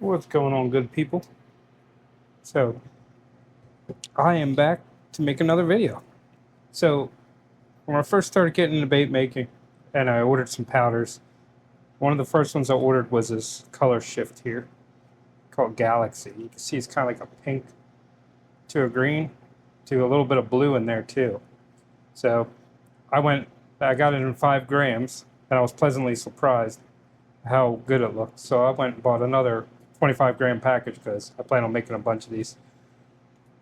What's going on, good people? So, I am back to make another video. So, when I first started getting into bait making and I ordered some powders, one of the first ones I ordered was this color shift here called Galaxy. You can see it's kind of like a pink to a green to a little bit of blue in there too. So, I got it in 5 grams and I was pleasantly surprised how good it looked. So, I went and bought another 25-gram package because I plan on making a bunch of these.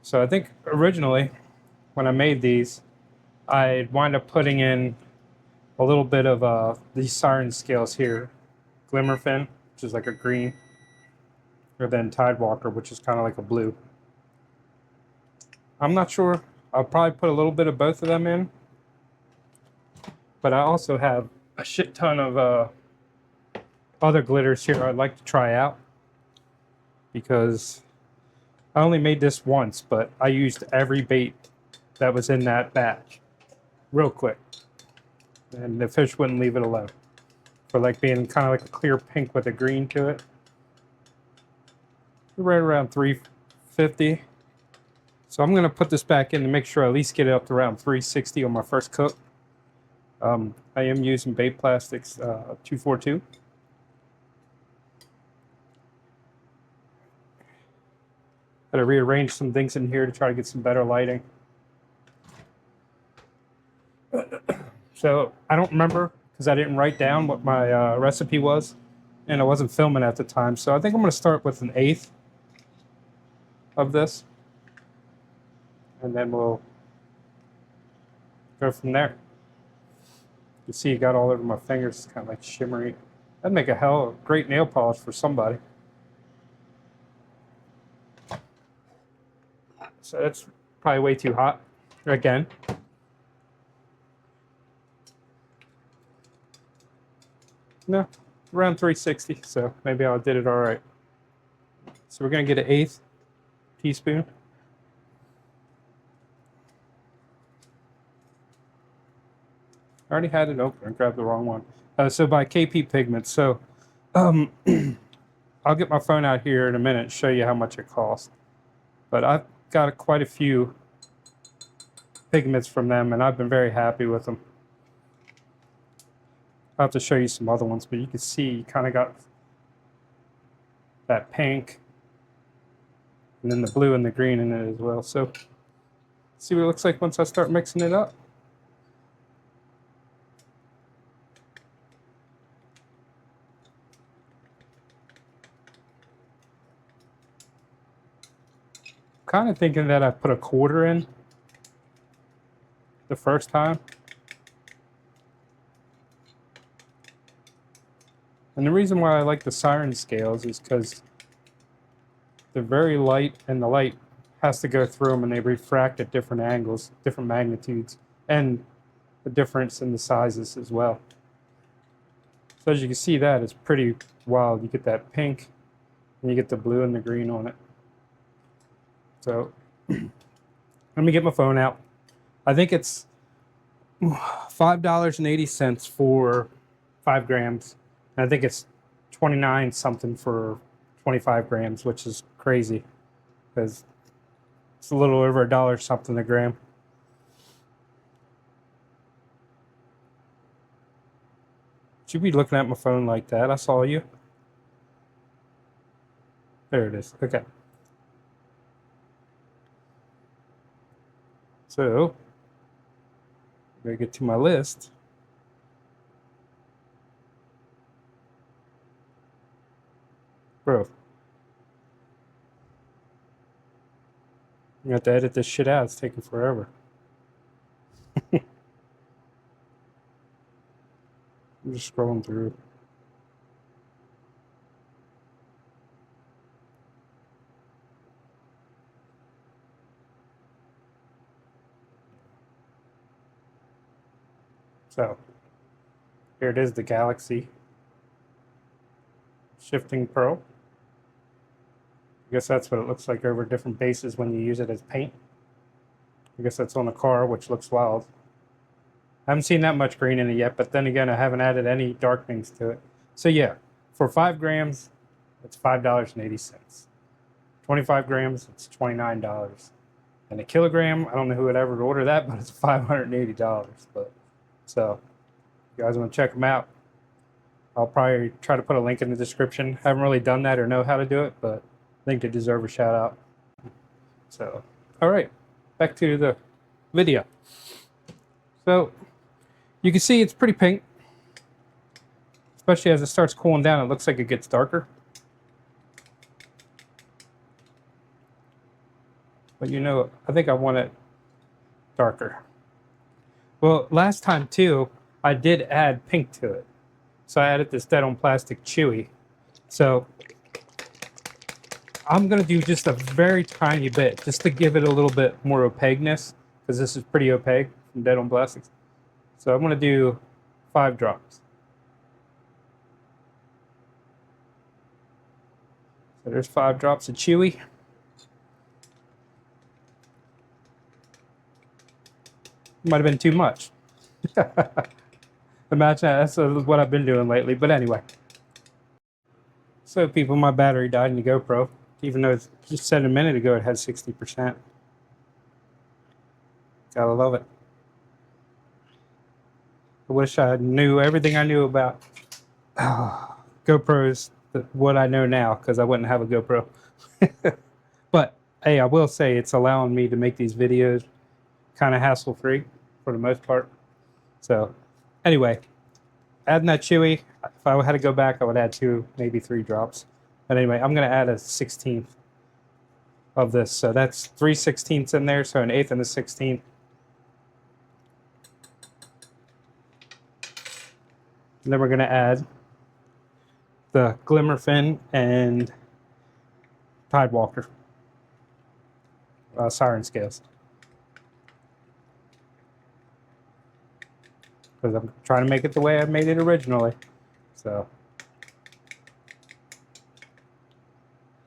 So I think originally, when I made these, I wind up putting in a little bit of these Siren scales here. Glimmerfin, which is like a green, or then Tidewalker, which is kind of like a blue. I'm not sure. I'll probably put a little bit of both of them in. But I also have a shit ton of other glitters here I'd like to try out. Because I only made this once, but I used every bait that was in that batch real quick. And the fish wouldn't leave it alone. For like being kind of like a clear pink with a green to it. Right around 350. So I'm going to put this back in to make sure I at least get it up to around 360 on my first cook. I am using Bait Plastics 242. Got to rearrange some things in here to try to get some better lighting. So I don't remember because I didn't write down what my recipe was, and I wasn't filming at the time. So I think I'm going to start with 1/8 of this, and then we'll go from there. You see, it got all over my fingers. It's kind of like shimmery. That'd make a hell of a great nail polish for somebody. So that's probably way too hot. Again. No, around 360, so maybe I did it all right. So we're going to get 1/8 teaspoon. I already had it open. I grabbed the wrong one. So by KP Pigments. So I'll get my phone out here in a minute and show you how much it costs. But I've got quite a few pigments from them, and I've been very happy with them. I'll have to show you some other ones, but you can see you kind of got that pink and then the blue and the green in it as well. So see what it looks like once I start mixing it up. Kind of thinking that I put a quarter in the first time. And the reason why I like the Siren scales is because they're very light, and the light has to go through them, and they refract at different angles, different magnitudes, and the difference in the sizes as well. So as you can see, that is pretty wild. You get that pink, and you get the blue and the green on it. So let me get my phone out. I think it's $5.80 for 5 grams. And I think it's 29 something for 25 grams, which is crazy because it's a little over $1 something a gram. Should be looking at my phone like that. I saw you. There it is. Okay. So, I'm going to get to my list. Bro. You have to edit this shit out. It's taking forever. I'm just scrolling through. So, here it is, the Galaxy Shifting Pro. I guess that's what it looks like over different bases when you use it as paint. I guess that's on the car, which looks wild. I haven't seen that much green in it yet, but then again, I haven't added any darkenings to it. So yeah, for 5 grams, it's $5.80. 25 grams, it's $29. And a kilogram, I don't know who would ever order that, but it's $580. But so, if you guys want to check them out, I'll probably try to put a link in the description. I haven't really done that or know how to do it, but I think they deserve a shout out. So, all right, back to the video. So, you can see it's pretty pink, especially as it starts cooling down. It looks like it gets darker. But you know, I think I want it darker. Well, last time too, I did add pink to it. So I added this Dead on Plastic Chewy. So I'm gonna do just a very tiny bit, just to give it a little bit more opaqueness, because this is pretty opaque from Dead on Plastic. So I'm gonna do 5 drops. So there's 5 drops of Chewy. Might have been too much. Imagine that's what I've been doing lately. But anyway. So people, my battery died in the GoPro. Even though it's just said a minute ago it had 60%. Gotta love it. I wish I knew everything I knew about GoPros, what I know now, because I wouldn't have a GoPro. But hey, I will say it's allowing me to make these videos kind of hassle-free for the most part. So anyway, adding that Chewy, if I had to go back, I would add 2, maybe 3 drops. But anyway, I'm going to add a 1/16 of this. So that's 3/16 in there, so an 1/8 and a 1/16. And then we're going to add the Glimmer Fin and Tidewalker Siren scales. Because I'm trying to make it the way I made it originally. So,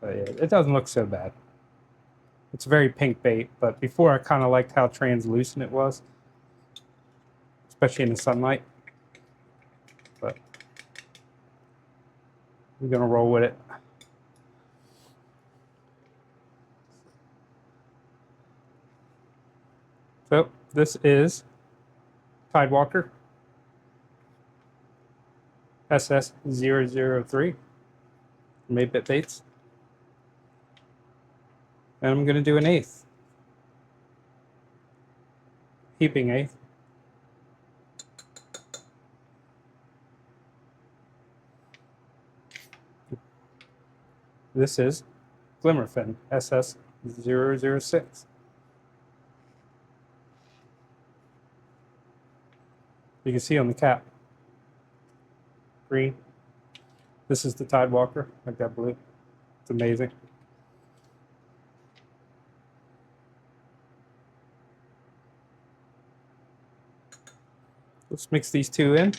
but yeah, it doesn't look so bad. It's a very pink bait, but before I kind of liked how translucent it was, especially in the sunlight. But we're gonna roll with it. So this is Tidewalker SS003 from 8-Bit Baits. And I'm going to do an 1/8. Heaping 1/8. This is Glimmerfin SS006. You can see on the cap, green. This is the Tidewalker, like that blue. It's amazing. Let's mix these two in.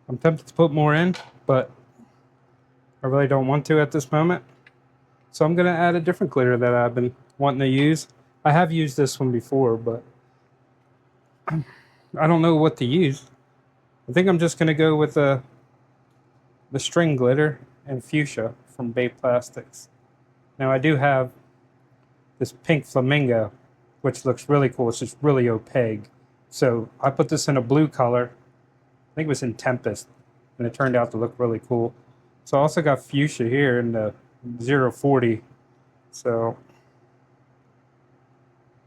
I'm tempted to put more in, but I really don't want to at this moment. So I'm going to add a different glitter that I've been wanting to use. I have used this one before, but I don't know what to use. I think I'm just going to go with the string glitter and fuchsia from Bait Plastics. Now I do have this pink flamingo, which looks really cool. It's just really opaque. So I put this in a blue color. I think it was in Tempest, and it turned out to look really cool. So I also got fuchsia here in the 040. So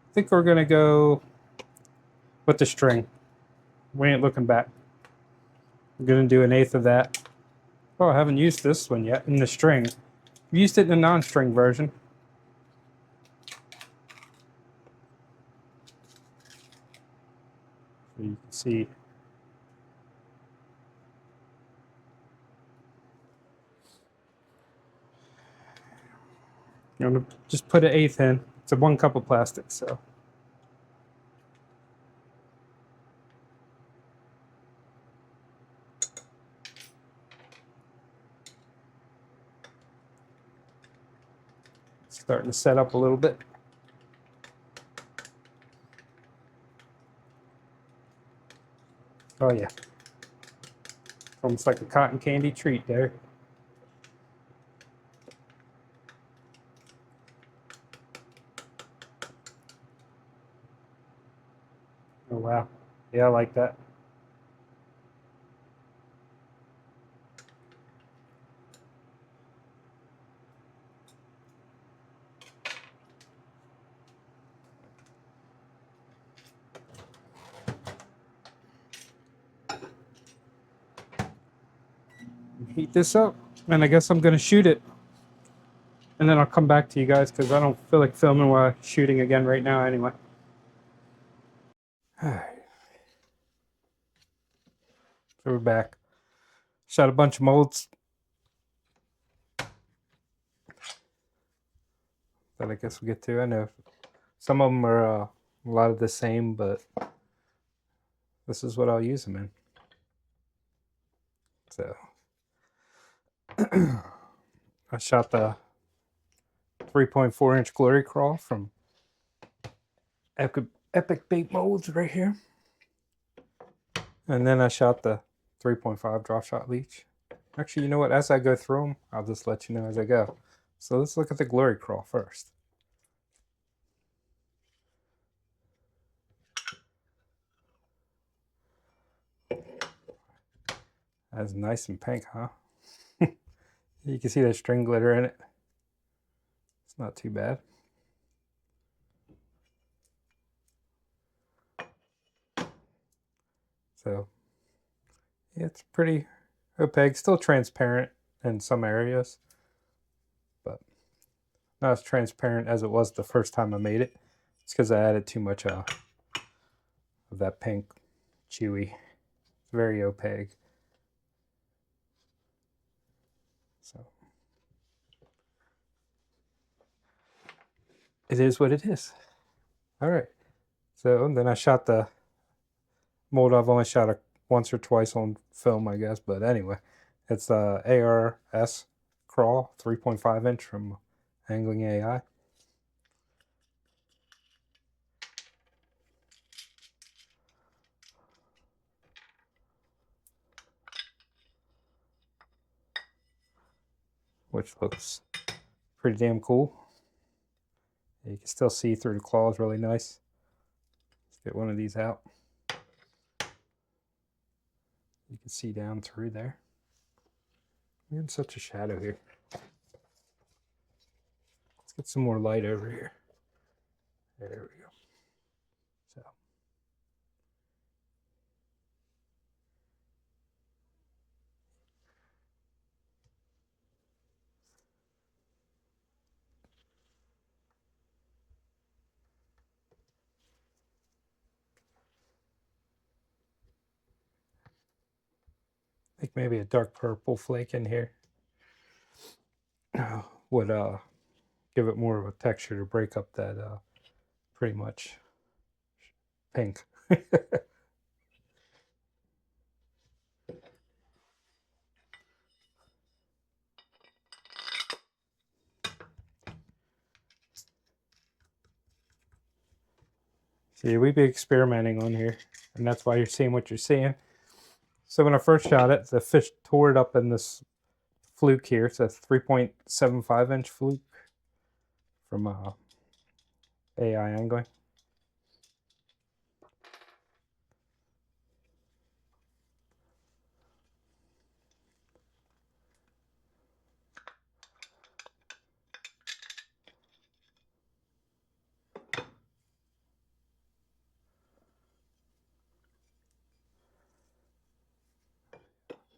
I think we're gonna go with the string. We ain't looking back. I'm gonna do an 1/8 of that. Oh, I haven't used this one yet in the string. I've used it in the non-string version. So you can see. I'm gonna just put an eighth in. It's a 1 cup of plastic, so. Starting to set up a little bit. Oh yeah. Almost like a cotton candy treat there. Oh wow. Yeah, I like that. Heat this up, and I guess I'm gonna shoot it. And then I'll come back to you guys because I don't feel like filming while shooting again right now anyway. Alright. So we're back. Shot a bunch of molds that I guess we'll get to. I know some of them are a lot of the same, but this is what I'll use them in. So I shot the 3.4-inch glory crawl from Epic Bait Molds right here. And then I shot the 3.5 drop shot leech. Actually, you know what? As I go through them, I'll just let you know as I go. So let's look at the glory crawl first. That's nice and pink, huh? You can see that string glitter in it. It's not too bad. So, yeah, it's pretty opaque. Still transparent in some areas, but not as transparent as it was the first time I made it. It's because I added too much of that pink chewy. It's very opaque. So it is what it is. All right. So then I shot the mold. I've only shot it once or twice on film, I guess. But anyway, it's the ARS crawl 3.5 inch from Angling AI. Which looks pretty damn cool. You can still see through the claws really nice. Let's get one of these out. You can see down through there. We're in such a shadow here. Let's get some more light over here. There we go. So. I think maybe a dark purple flake in here would give it more of a texture to break up that pretty much pink. See, we be experimenting on here, and that's why you're seeing what you're seeing. So when I first shot it, the fish tore it up in this fluke here. It's a 3.75 inch fluke from AI Angling.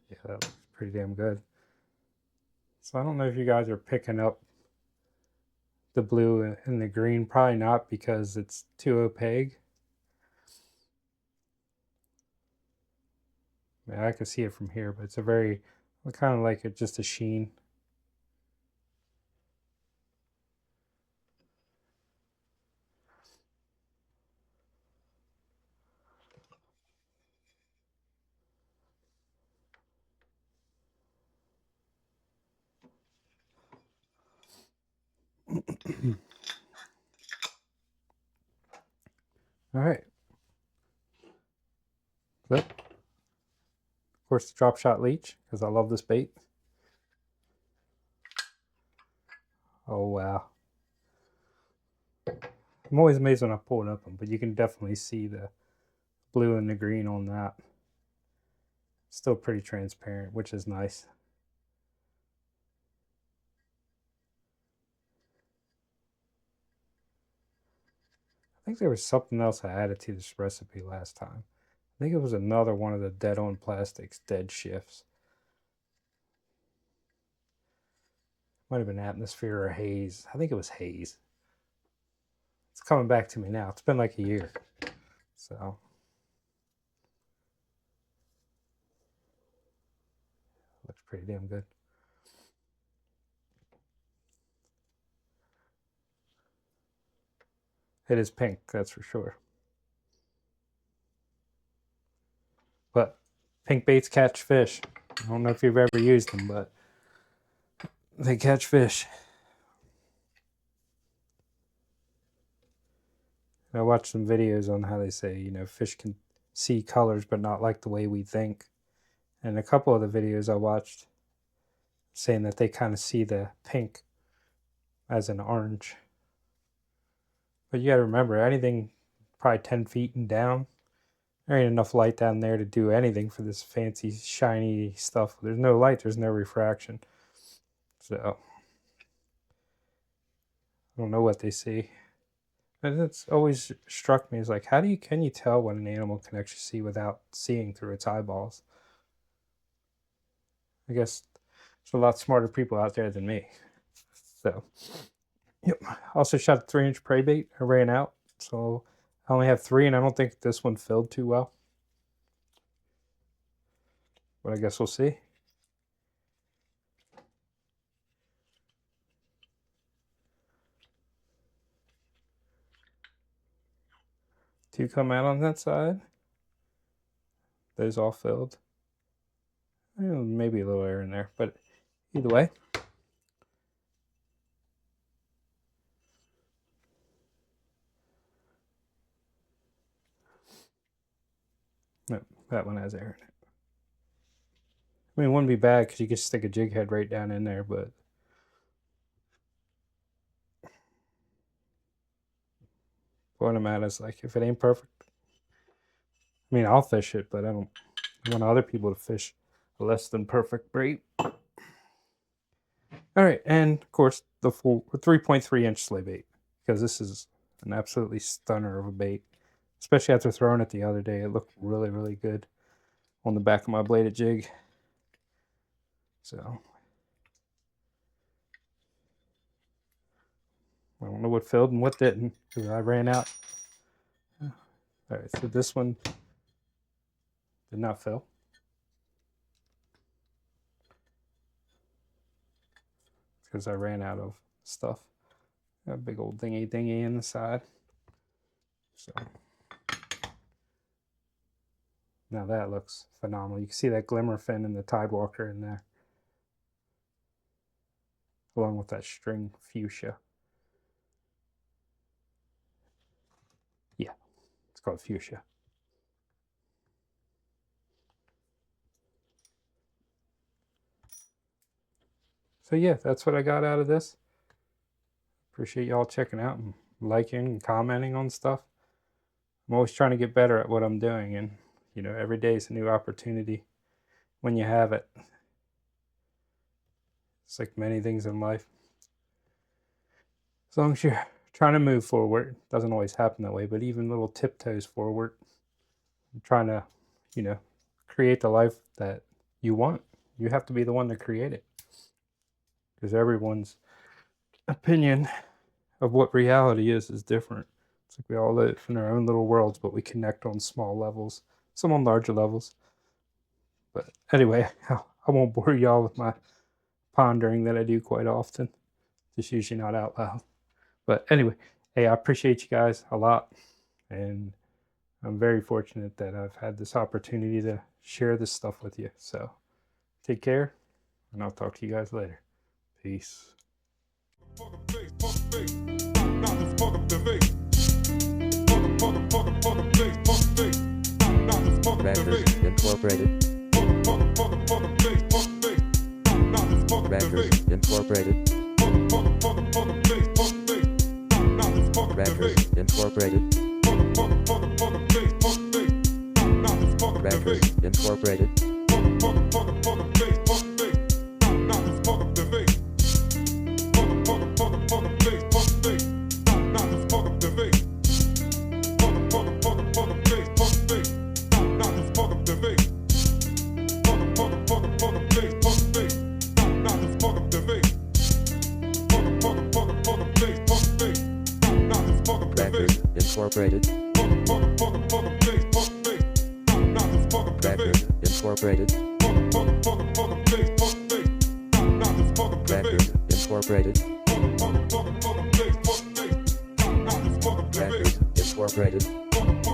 Yeah, that looks pretty damn good. So I don't know if you guys are picking up the blue and the green. Probably not because it's too opaque. Yeah, I can see it from here, but it's a very, I kind of like it, just a sheen. All right. Flip. Of course, the drop shot leech, because I love this bait. Oh, wow. I'm always amazed when I pull it up, but you can definitely see the blue and the green on that. Still pretty transparent, which is nice. I think there was something else I added to this recipe last time. I think it was another one of the dead on plastics dead shifts. Might have been atmosphere or haze. I think it was haze. It's coming back to me now. It's been like a year. So looks pretty damn good. It is pink, that's for sure. But pink baits catch fish. I don't know if you've ever used them, but they catch fish. I watched some videos on how they say, you know, fish can see colors but not like the way we think. And a couple of the videos I watched saying that they kind of see the pink as an orange. But you got to remember, anything probably 10 feet and down, there ain't enough light down there to do anything for this fancy, shiny stuff. There's no light, there's no refraction. So, I don't know what they see. And it's always struck me as like, can you tell what an animal can actually see without seeing through its eyeballs? I guess there's a lot smarter people out there than me. So, yep. Also shot a 3-inch prey bait. I ran out, so I only have 3, and I don't think this one filled too well. But I guess we'll see. Two come out on that side. Those all filled. Maybe a little air in there, but either way. No, that one has air in it. I mean, it wouldn't be bad because you could stick a jig head right down in there, but what I'm at is like, if it ain't perfect, I mean, I'll fish it, but I don't want other people to fish a less than perfect bait. All right, and of course the full 3.3-inch sleigh bait, because this is an absolutely stunner of a bait. Especially after throwing it the other day, it looked really, really good on the back of my bladed jig. So I don't know what filled and what didn't, because I ran out. All right, so this one did not fill. Because I ran out of stuff. Got a big old dingy in the side. So now that looks phenomenal. You can see that glimmer fin in the Tidewalker in there, along with that string fuchsia. Yeah, it's called fuchsia. So yeah, that's what I got out of this. Appreciate y'all checking out and liking and commenting on stuff. I'm always trying to get better at what I'm doing, and you know, every day is a new opportunity when you have it. It's like many things in life. As long as you're trying to move forward, it doesn't always happen that way, but even little tiptoes forward, trying to, you know, create the life that you want. You have to be the one to create it, because everyone's opinion of what reality is different. It's like we all live in our own little worlds, but we connect on small levels, some on larger levels. But anyway, I won't bore y'all with my pondering that I do quite often. Just usually not out loud. But anyway, hey, I appreciate you guys a lot, and I'm very fortunate that I've had this opportunity to share this stuff with you. So take care, and I'll talk to you guys later. Peace. Backers Incorporated. Backers Incorporated. Backers Incorporated. Backers Incorporated. Backers Incorporated. Backers Incorporated. Backers Incorporated. Backers Incorporated.